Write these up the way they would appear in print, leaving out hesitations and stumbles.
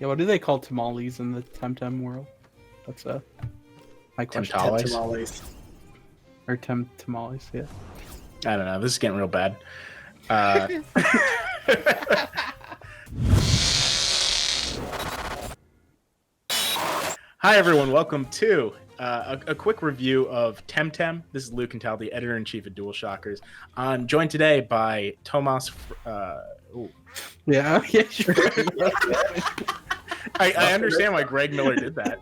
Yeah, what do they call tamales in the Temtem world? That's my question. Tamales? Tamales. Or tamales, yeah. I don't know. This is getting real bad. Hi, everyone. Welcome to a quick review of Temtem. This is Luke Cantal, the editor-in-chief of DualShockers. I'm joined today by Tomas. Yeah, sure. I understand why Greg Miller did that.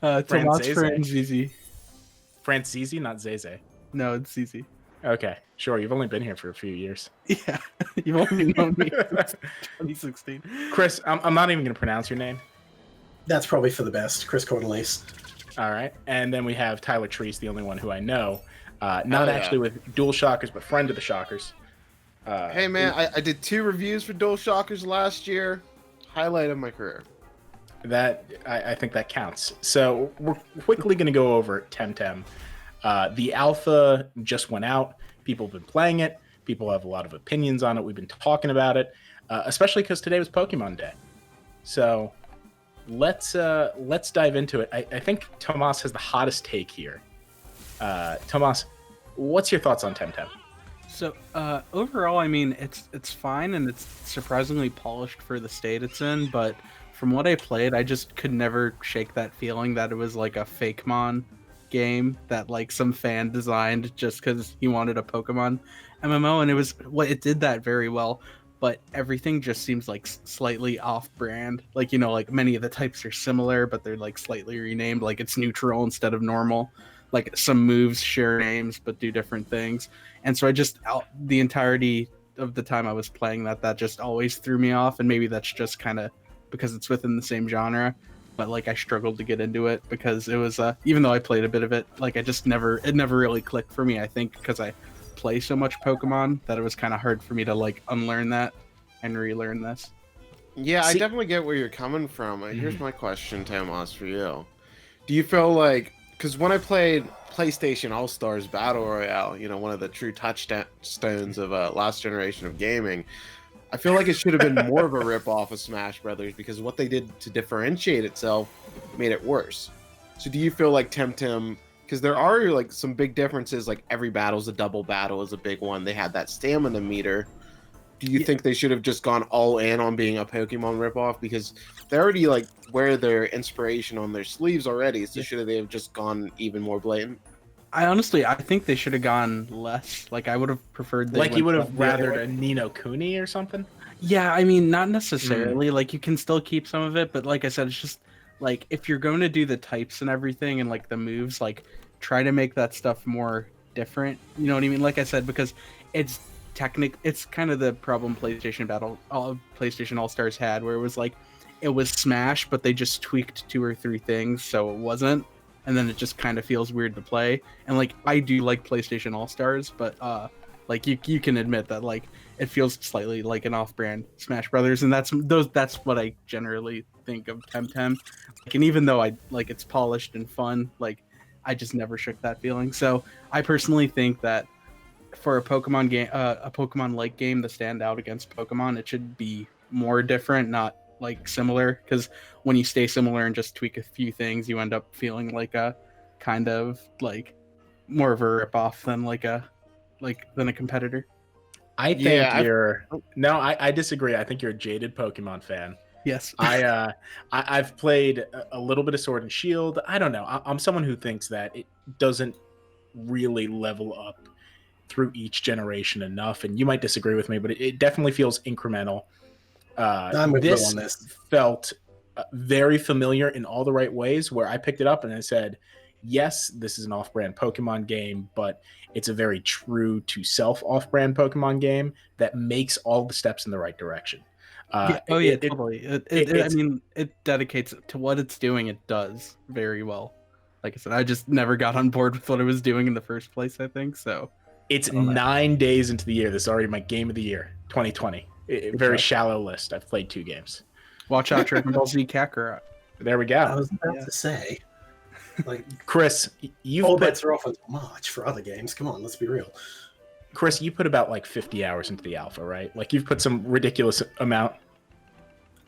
Tomas Franzizi. Franzizi, not Zeze. No, it's Zizi. Okay, sure. You've only been here for a few years. Yeah, you've only known me since 2016. Chris, I'm not even going to pronounce your name. That's probably for the best. Chris Cordelise. All right. And then we have Tyler Treese, the only one who I know. Not actually with DualShockers, but friend of the Shockers. Hey, man, I did 2 reviews for DualShockers last year. Highlight of my career. That I think that counts. So we're quickly going to go over Temtem. The alpha just went out. People have been playing it. People have a lot of opinions on it. We've been talking about it, especially because today was Pokemon Day. So let's dive into it. I think Tomas has the hottest take here. Tomas, what's your thoughts on Temtem? So overall, I mean, it's fine and it's surprisingly polished for the state it's in, but from what I played, I just could never shake that feeling that it was like a Fakemon game that like some fan designed just because he wanted a Pokemon MMO, and it did that very well, but everything just seems like slightly off-brand. Like, like many of the types are similar, but they're like slightly renamed, like it's neutral instead of normal. Like some moves share names but do different things, and so the entirety of the time I was playing that just always threw me off, and maybe that's just kind of because it's within the same genre, but like I struggled to get into it because it was even though I played a bit of it, like it never really clicked for me. I think because I play so much Pokemon that it was kind of hard for me to like unlearn that and relearn this. Yeah, I definitely get where you're coming from. Here's my question, Tomas, for you. Do you feel like, because when I played PlayStation All-Stars Battle Royale, one of the true touchstones of last generation of gaming, I feel like it should have been more of a rip-off of Smash Brothers because what they did to differentiate itself made it worse. So do you feel like Temtem, because there are like some big differences, like every battle's a double battle is a big one. They had that stamina meter. Do you think they should have just gone all in on being a Pokemon ripoff? Because they already like wear their inspiration on their sleeves already. So should they have just gone even more blatant? I think they should have gone less. Like I would have preferred. Like you would have rathered a Nino Kuni or something? Yeah, I mean, not necessarily. Like you can still keep some of it, but like I said, it's just like if you're going to do the types and everything and like the moves, like try to make that stuff more different. You know what I mean? Like I said, because it's kind of the problem PlayStation All-Stars had, where it was like it was Smash, but they just tweaked 2 or 3 things, so it wasn't, and then it just kind of feels weird to play. And like I do like PlayStation All-Stars, but like you can admit that like it feels slightly like an off-brand Smash Brothers, and that's what I generally think of Temtem. Like, and even though I like it's polished and fun, like I just never shook that feeling. So I personally think that for a Pokemon game, a Pokemon-like game to stand out against Pokemon, it should be more different, not like similar. Because when you stay similar and just tweak a few things, you end up feeling like a kind of like more of a ripoff than a competitor. I think I disagree. I think you're a jaded Pokemon fan. Yes. I've played a little bit of Sword and Shield. I don't know. I'm someone who thinks that it doesn't really level up through each generation enough, and you might disagree with me, but it definitely feels incremental. I'm with you on this. Felt very familiar in all the right ways, where I picked it up and I said, yes, this is an off-brand Pokemon game, but it's a very true to self off-brand Pokemon game that makes all the steps in the right direction. Totally. I mean, it dedicates to what it's doing. It does very well. Like I said, I just never got on board with what it was doing in the first place, I think. So it's 9 days into the year. This is already my game of the year, 2020. Very shallow list. I've played 2 games. Watch out, Dragon Ball Z Kakarot. There we go. I was about to say, like, Chris, all bets are off with March for other games. Come on, let's be real. Chris, you put about like 50 hours into the alpha, right? Like you've put some ridiculous amount.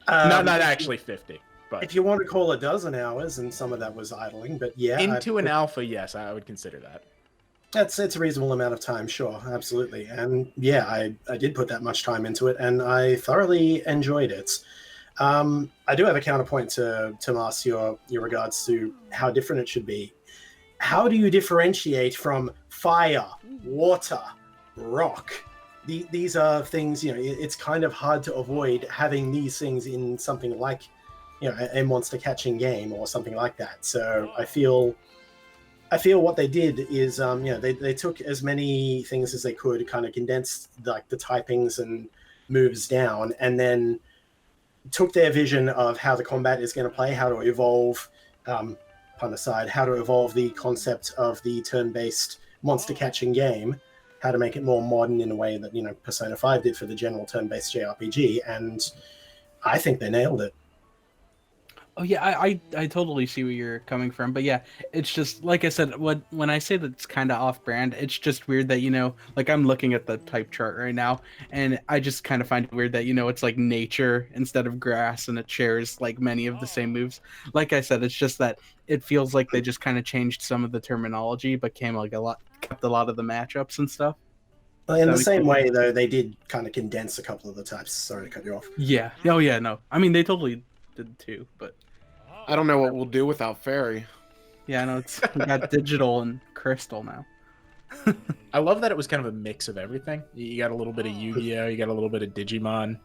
Not actually 50, but If you want to call a dozen hours, and some of that was idling, but yeah, into an alpha, yes, I would consider that. it's a reasonable amount of time, sure, absolutely. And yeah, I did put that much time into it, and I thoroughly enjoyed it. I do have a counterpoint to Mars, your regards to how different it should be. How do you differentiate from fire, water, rock? These are things, it's kind of hard to avoid having these things in something like, a monster catching game or something like that. So I feel what they did is, they took as many things as they could, kind of condensed like the typings and moves down, and then took their vision of how the combat is going to play, how to evolve, pun aside, how to evolve the concept of the turn-based monster catching game, how to make it more modern in a way that, Persona 5 did for the general turn-based JRPG, and I think they nailed it. Oh yeah, I totally see where you're coming from, but yeah, it's just like I said. When I say that it's kind of off-brand, it's just weird that like I'm looking at the type chart right now, and I just kind of find it weird that it's like nature instead of grass, and it shares like many of the same moves. Like I said, it's just that it feels like they just kind of changed some of the terminology, but kept a lot of the matchups and stuff. Well, in the same way, though, they did kind of condense a couple of the types. Sorry to cut you off. Yeah. Oh yeah. No. I mean, they totally did too, but I don't know what we'll do without Fairy. yeah, I know we got digital and crystal now. I love that it was kind of a mix of everything. You got a little bit of Yu-Gi-Oh, you got a little bit of Digimon.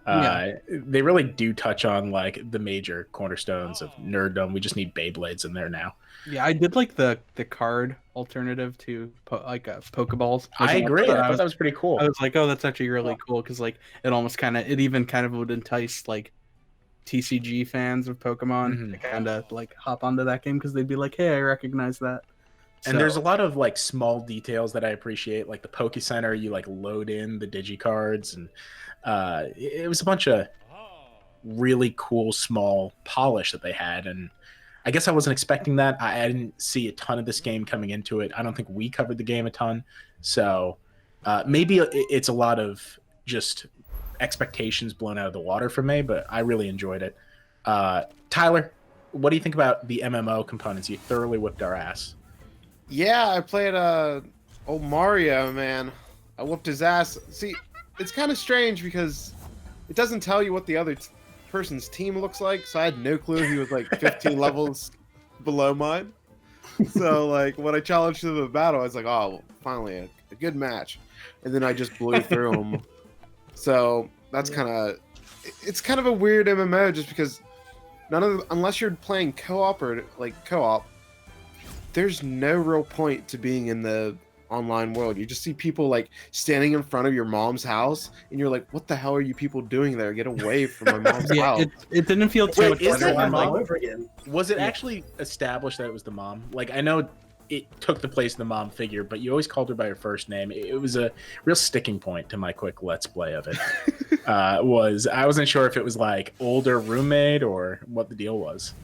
They really do touch on like the major cornerstones of nerddom. We just need Beyblades in there now. Yeah, I did like the card alternative to Pokeballs. I agree. I thought that was pretty cool. I was like, oh, that's actually really cool because like it even kind of would entice like TCG fans of Pokemon to kind of like hop onto that game because they'd be like, hey, I recognize that. And there's a lot of like small details that I appreciate, like the Poke Center. You like load in the Digicards, and it was a bunch of really cool small polish that they had. And I guess I wasn't expecting that. I didn't see a ton of this game coming into it. I don't think we covered the game a ton, so maybe it's a lot of just expectations blown out of the water for me, but I really enjoyed it. Tyler, what do you think about the MMO components? You thoroughly whipped our ass. Yeah, I played old Mario, man. I whooped his ass. See, it's kind of strange because it doesn't tell you what the other person's team looks like, so I had no clue he was like 15 levels below mine. So like when I challenged him to the battle, I was like, oh, well, finally a good match, and then I just blew through him. So that's it's kind of a weird MMO just because unless you're playing co-op or like co-op, there's no real point to being in the online world. You just see people like standing in front of your mom's house, and you're like, "What the hell are you people doing there? Get away from my mom's house!" It didn't feel too much. Is that your mom over again? Was it actually established that it was the mom? Like I know it took the place of the mom figure, but you always called her by her first name. It was a real sticking point to my quick let's play of it. I wasn't sure if it was like older roommate or what the deal was.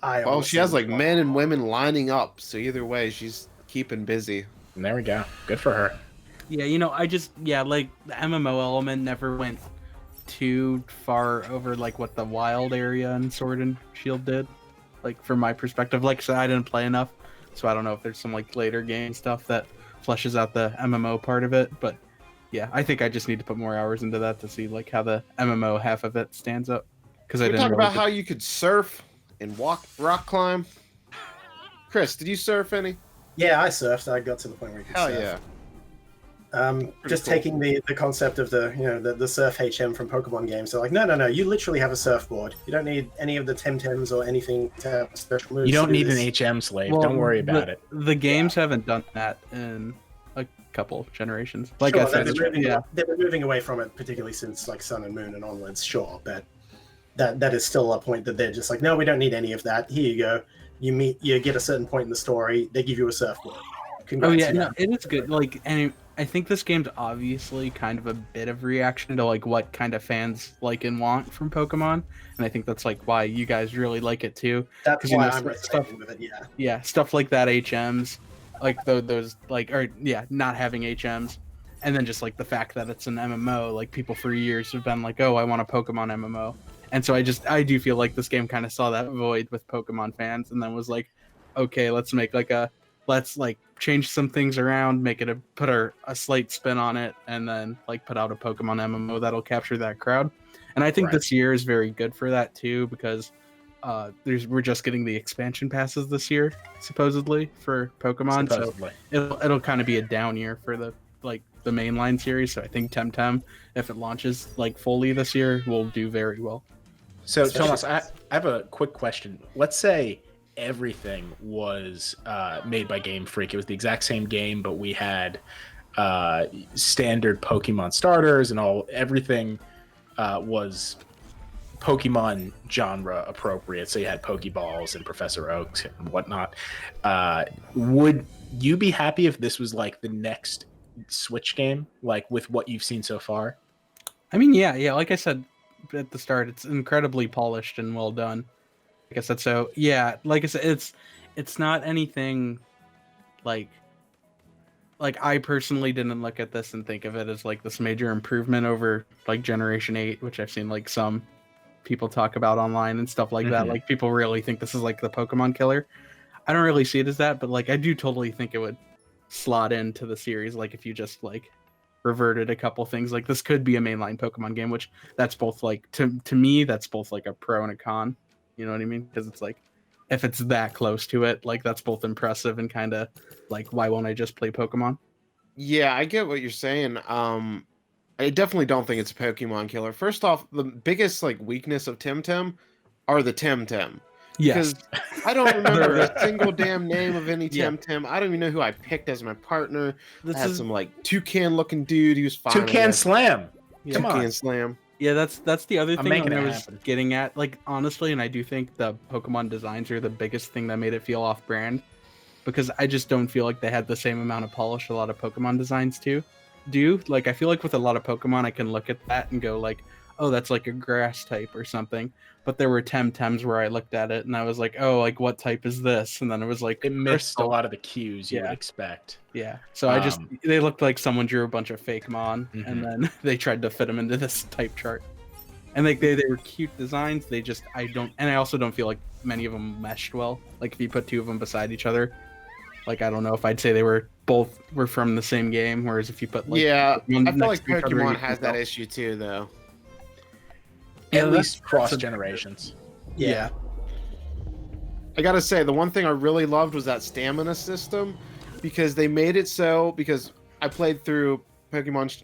Well, she has like men and women lining up, so either way, she's keeping busy. And there we go. Good for her. Yeah, like the MMO element never went too far over like what the wild area and Sword and Shield did. Like from my perspective, like I said, I didn't play enough, so I don't know if there's some like later game stuff that fleshes out the MMO part of it. But yeah, I think I just need to put more hours into that to see like how the MMO half of it stands up. Because I didn't talk about how you could surf and rock climb. Chris, did you surf any? Yeah, I surfed. I got to the point where you could surf. Yeah. Just cool. taking the concept of the surf HM from Pokemon games. So like, no, you literally have a surfboard. You don't need any of the Temtems or anything to have special moves. You don't need an HM slave. Don't worry about it. The games haven't done that in a couple generations. Like sure, I said, they've been moving away from it, particularly since like Sun and Moon and onwards. Sure, but that is still a point that they're just like, no, we don't need any of that. Here you go. You get a certain point in the story, they give you a surfboard. Congrats. Oh yeah, no, it is good. Like, and I think this game's obviously kind of a bit of reaction to like what kind of fans like and want from Pokemon, and I think that's like why you guys really like it too. That's why I'm resonating with it. Yeah. Yeah, stuff like that, HMs, like those like, or yeah, not having HMs, and then just like the fact that it's an MMO, like people for years have been like, oh, I want a Pokemon MMO. And so I do feel like this game kind of saw that void with Pokemon fans, and then was like, okay, let's change some things around, make it put a slight spin on it, and then like put out a Pokemon MMO that'll capture that crowd. And I think this year is very good for that too, because we're just getting the expansion passes this year, supposedly, for Pokemon. Supposedly. So it'll kind of be a down year for the mainline series. So I think Temtem, if it launches like fully this year, will do very well. So Thomas, I have a quick question. Let's say everything was made by Game Freak. It was the exact same game, but we had standard Pokemon starters and everything was Pokemon genre appropriate. So you had Pokeballs and Professor Oaks and whatnot. Would you be happy if this was like the next Switch game, like with what you've seen so far? I mean, yeah. Like I said at the start, it's incredibly polished and well done. Like I said, so yeah, like I said, it's not anything like I personally didn't look at this and think of it as like this major improvement over like Generation 8, which I've seen like some people talk about online and stuff like that. Like people really think this is like the Pokemon killer. I don't really see it as that, but like I do totally think it would slot into the series. Like if you just like reverted a couple things, like this could be a mainline Pokemon game, which that's both like to me that's both like a pro and a con. You know what I mean? Because it's like if it's that close to it, like that's both impressive and kind of like why won't I just play Pokemon? Yeah, I get what you're saying. I definitely don't think it's a Pokemon killer. First off, the biggest like weakness of Temtem are the Temtem. Yes. Because I don't remember a single damn name of any Temtem. I don't even know who I picked as my partner. I had some like toucan looking dude. He was fine. Toucan Slam. Come on. Toucan Slam. Yeah, that's the other thing I was getting at. Like honestly, and I do think the Pokemon designs are the biggest thing that made it feel off-brand, because I just don't feel like they had the same amount of polish a lot of Pokemon designs do. Like I feel like with a lot of Pokemon, I can look at that and go like, oh, that's like a grass type or something. But there were Temtems where I looked at it and I was like, oh, like what type is this? And then it was like it missed a lot of the cues you would expect. Yeah. So they looked like someone drew a bunch of fake Mon and then they tried to fit them into this type chart. And like they were cute designs. I also don't feel like many of them meshed well. Like if you put two of them beside each other, like I don't know if I'd say they were from the same game. Whereas if you put like I feel like Pokemon has that issue too, though. At least cross generations. Yeah. I gotta say, the one thing I really loved was that stamina system, because they made it so, because I played through Pokemon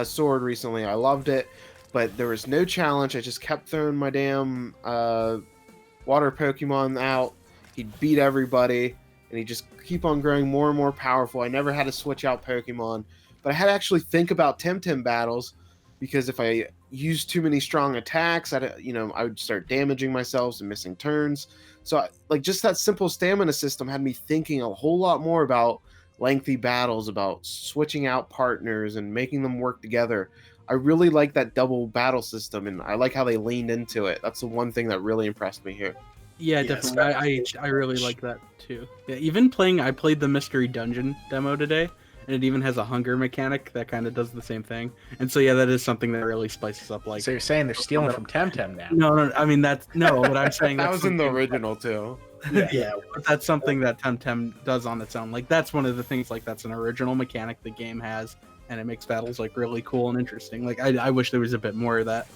Sword recently. I loved it, but there was no challenge. I just kept throwing my damn water Pokemon out. He'd beat everybody, and he'd just keep on growing more and more powerful. I never had to switch out Pokemon, but I had to actually think about Temtem battles, because if I used too many strong attacks, I would start damaging myself and missing turns. So just that simple stamina system had me thinking a whole lot more about lengthy battles, about switching out partners and making them work together. I really like that double battle system, and I like how they leaned into it. That's the one thing that really impressed me here. Yeah, definitely. I really like that too. Yeah, even I played the Mystery Dungeon demo today, and it even has a hunger mechanic that kind of does the same thing. And so yeah, that is something that really spices up. Like, so you're saying they're stealing from Temtem now? No. I mean what I'm saying. That was in the original too. Yeah, but that's something that Temtem does on its own. Like that's one of the things. Like that's an original mechanic the game has, and it makes battles like really cool and interesting. Like I wish there was a bit more of that.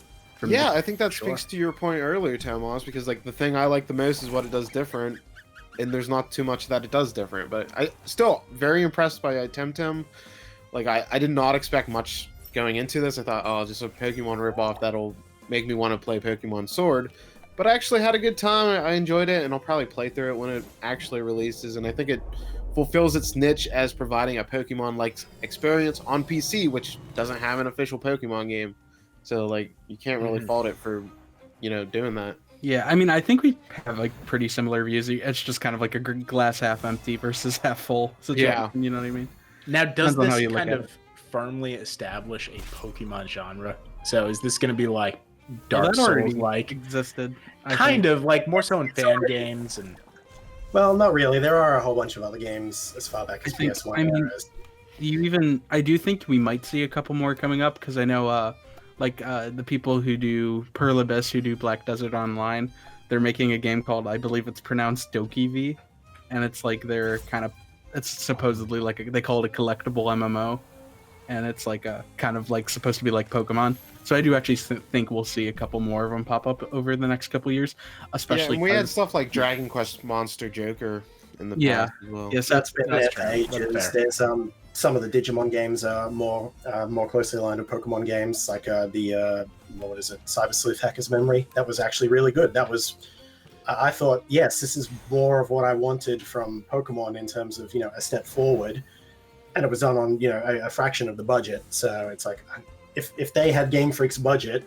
Yeah, I think that speaks to your point earlier, Tomas, because like the thing I like the most is what it does different. And there's not too much that it does different, but I still very impressed by Temtem. Like I did not expect much going into this. I thought, oh, just a Pokemon ripoff that'll make me want to play Pokemon Sword. But I actually had a good time. I enjoyed it, and I'll probably play through it when it actually releases. And I think it fulfills its niche as providing a Pokemon-like experience on PC, which doesn't have an official Pokemon game. So like you can't really fault it for, doing that. Yeah, I mean, I think we have like pretty similar views. It's just kind of like a glass half empty versus half full situation. Yeah. You know what I mean? Now, does this kind of firmly establish a Pokemon genre? So is this going to be like Dark Souls like existed? Kind of like more so in fan games and. Well, not really. There are a whole bunch of other games as far back as PS1 eras. I do think we might see a couple more coming up because I know the people who do Pearl Abyss, who do Black Desert Online, they're making a game called, I believe it's pronounced Doki V, and it's like it's supposedly like they call it a collectible MMO, and it's like a kind of like supposed to be like Pokemon. So I do actually think we'll see a couple more of them pop up over the next couple years, especially. And we had stuff like Dragon Quest Monster Joker in the past as well. Yes, That's been there for true. ages. There's some of the Digimon games are more closely aligned with Pokemon games, like what is it, Cyber Sleuth Hacker's Memory. That was actually really good. That was, I thought, yes, this is more of what I wanted from Pokemon in terms of a step forward, and it was done on a fraction of the budget. So it's like, if they had Game Freak's budget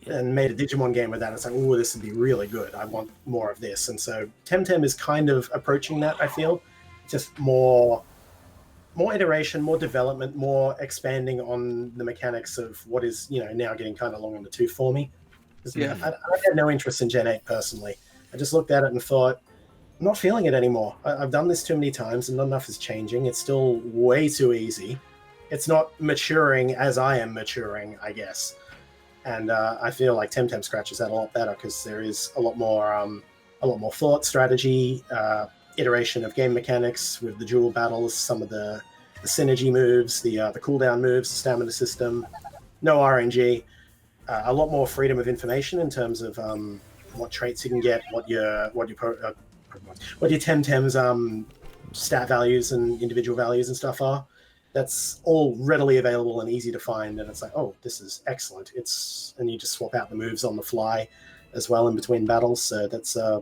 and made a Digimon game with that, it's like, oh, this would be really good. I want more of this. And so Temtem is kind of approaching that, I feel, just more iteration, more development, more expanding on the mechanics of what is now getting kind of long in the tooth for me. Yeah. I had no interest in Gen 8 personally. I just looked at it and thought, I'm not feeling it anymore. I've done this too many times and not enough is changing. It's still way too easy. It's not maturing as I am maturing, I guess. And I feel like Temtem scratches that a lot better because there is a lot more thought, strategy, iteration of game mechanics with the dual battles, some of the synergy moves, the cooldown moves, the stamina system, no RNG, a lot more freedom of information in terms of what traits you can get, what your Temtem's stat values and individual values and stuff are. That's all readily available and easy to find, and it's like, oh, this is excellent. And you just swap out the moves on the fly as well in between battles. So that's I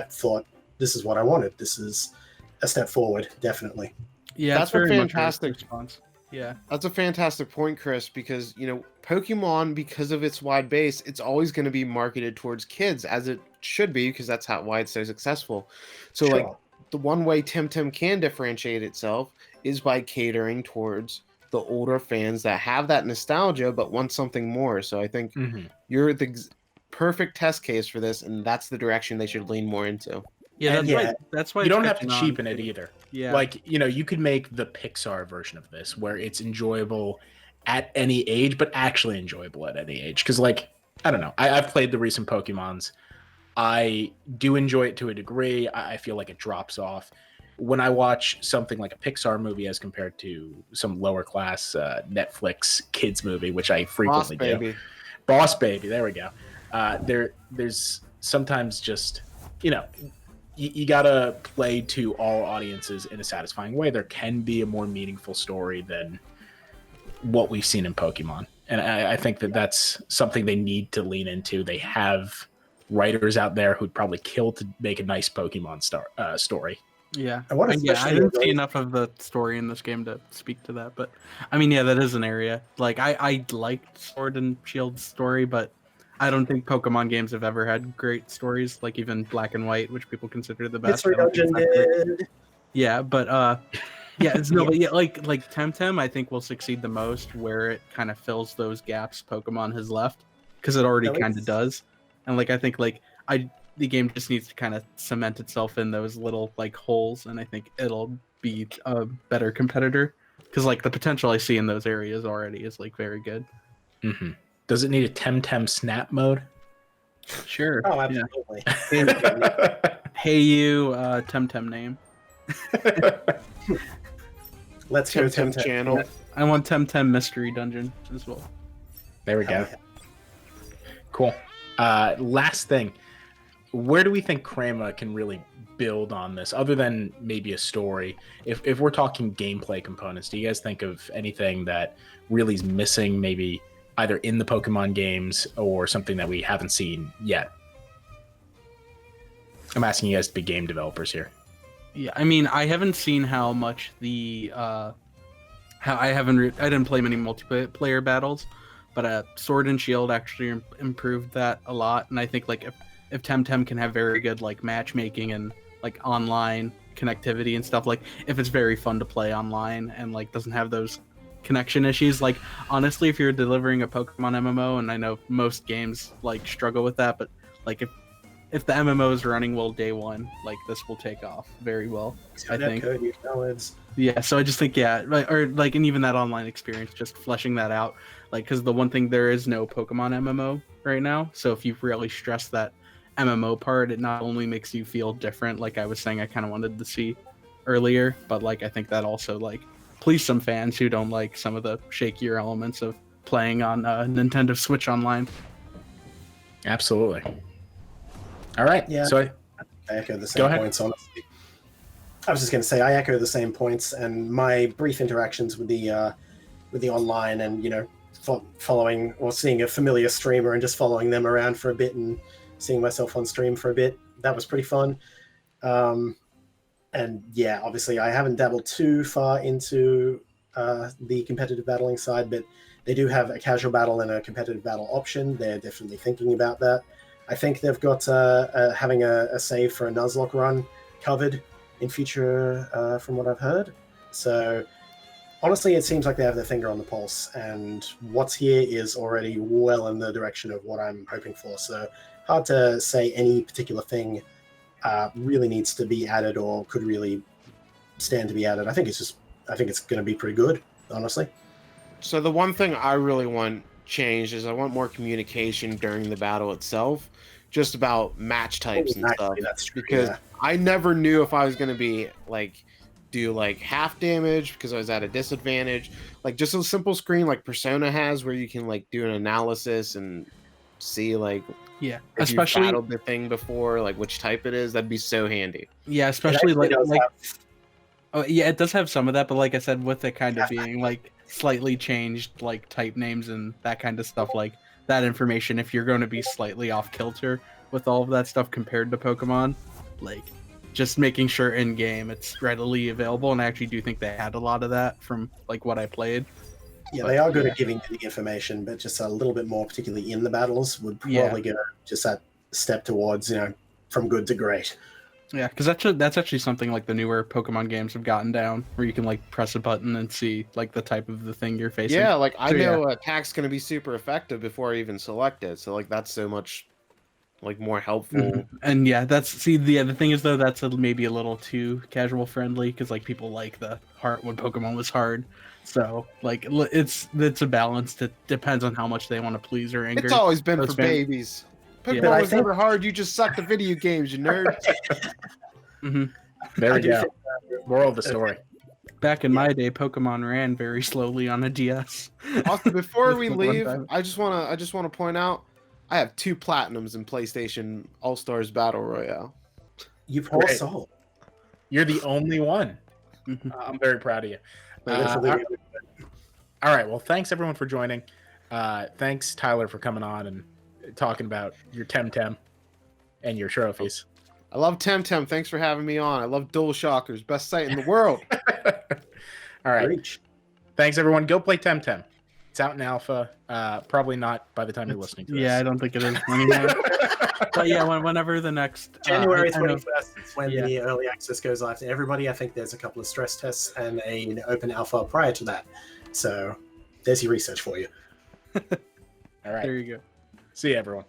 thought this is what I wanted. This is a step forward, definitely. Yeah, that's a fantastic response. Yeah, that's a fantastic point, Chris, because Pokemon, because of its wide base, it's always going to be marketed towards kids, as it should be, because that's why it's so successful. So Sure. like the one way Temtem can differentiate itself is by catering towards the older fans that have that nostalgia but want something more. So I think you're the perfect test case for this, and that's the direction they should lean more into. Yeah, that's why you don't have to cheapen it either. Yeah, like you could make the Pixar version of this where it's enjoyable at any age, but actually enjoyable at any age. Because I don't know, I've played the recent Pokemons. I do enjoy it to a degree. I feel like it drops off when I watch something like a Pixar movie as compared to some lower class Netflix kids movie, which I frequently do. Boss Baby, there we go. There's sometimes just you gotta play to all audiences in a satisfying way. There can be a more meaningful story than what we've seen in Pokemon, and I think that's something they need to lean into. They have writers out there who'd probably kill to make a nice Pokemon story. Yeah, I didn't see enough of the story in this game to speak to that, but I mean, yeah, that is an area. Like, I liked Sword and Shield's story, but I don't think Pokemon games have ever had great stories, like even Black and White, which people consider the best. Yeah, but it's no, but yeah, like Temtem, I think will succeed the most where it kind of fills those gaps Pokemon has left, because it already kind of does, and I think the game just needs to kind of cement itself in those little holes, and I think it'll be a better competitor because the potential I see in those areas already is very good. Mm-hmm. Does it need a Temtem snap mode? Sure. Oh, absolutely. Yeah. Hey, you, Temtem name. Let's go Temtem channel. I want Temtem Mystery Dungeon as well. There we go. Cool. Last thing. Where do we think Crema can really build on this, other than maybe a story? If we're talking gameplay components, do you guys think of anything that really is missing, maybe either in the Pokemon games or something that we haven't seen yet? I'm asking you guys to be game developers here. Yeah, I mean, I haven't seen how much I didn't play many multiplayer battles, but Sword and Shield actually improved that a lot, and I think if Temtem can have very good matchmaking and online connectivity and stuff, if it's very fun to play online and doesn't have those connection issues, honestly, if you're delivering a Pokemon MMO, and I know most games struggle with that, but if if the MMO is running well day one, like this will take off very well. I think. Code, use downloads. Yeah, so I just think and even that online experience, just fleshing that out, like because the one thing there is no Pokemon MMO right now, so if you really stress that MMO part, it not only makes you feel different, like I was saying, I kind of wanted to see earlier, but like I think that also like please some fans who don't like some of the shakier elements of playing on Nintendo Switch Online. Absolutely. All right. Yeah. So I echo the same points, honestly. I was just going to say I echo the same points, and my brief interactions with the online, and following or seeing a familiar streamer and just following them around for a bit and seeing myself on stream for a bit, that was pretty fun. And yeah, obviously I haven't dabbled too far into the competitive battling side, but they do have a casual battle and a competitive battle option. They're definitely thinking about that. I think they've got having a save for a Nuzlocke run covered in future, from what I've heard. So honestly, it seems like they have their finger on the pulse, and what's here is already well in the direction of what I'm hoping for. So hard to say any particular thing really needs to be added or could really stand to be added. I think it's going to be pretty good, honestly. So the one thing I really want changed is I want more communication during the battle itself, just about match types and stuff. That's true, because I never knew if I was going to be do half damage because I was at a disadvantage. Like just a simple screen like Persona has where you can do an analysis and see yeah, if especially you battled the thing before, which type it is. That'd be so handy. Yeah, especially oh yeah, it does have some of that, but like I said, with it kind of being slightly changed type names and that kind of stuff, that information, if you're going to be slightly off kilter with all of that stuff compared to Pokemon, just making sure in game it's readily available. And I actually do think they had a lot of that from what I played. Yeah, they are good at giving you the information, but just a little bit more, particularly in the battles, would probably go just that step towards from good to great. Yeah, because that's actually something the newer Pokemon games have gotten down, where you can press a button and see the type of the thing you're facing. Yeah, I know attack's going to be super effective before I even select it, so that's so much more helpful. Mm-hmm. And yeah, the thing is though, that's maybe a little too casual friendly, because people like the heart when Pokemon was hard. So it's a balance that depends on how much they want to please or anger. It's always been for babies. Pokemon was never hard. You just suck the video games, you nerd. Mm-hmm. There we go. Moral of the story. Back in my day, Pokemon ran very slowly on a DS. Also, before we leave, I just wanna point out I have 2 platinums in PlayStation All-Stars Battle Royale. You poor soul. You're the only one. I'm very proud of you. All right. Well, thanks everyone for joining. Thanks Tyler for coming on and talking about your Temtem and your trophies. I love Temtem. Thanks for having me on. I love DualShockers. Best site in the world. All right. Thanks everyone. Go play Temtem. It's out in alpha. Probably not by the time you're listening to this. Yeah, I don't think it is anymore. But yeah, whenever the next January 21st is when the early access goes live to everybody. I think there's a couple of stress tests and an open alpha prior to that. So there's your research for you. All right. There you go. See you, everyone.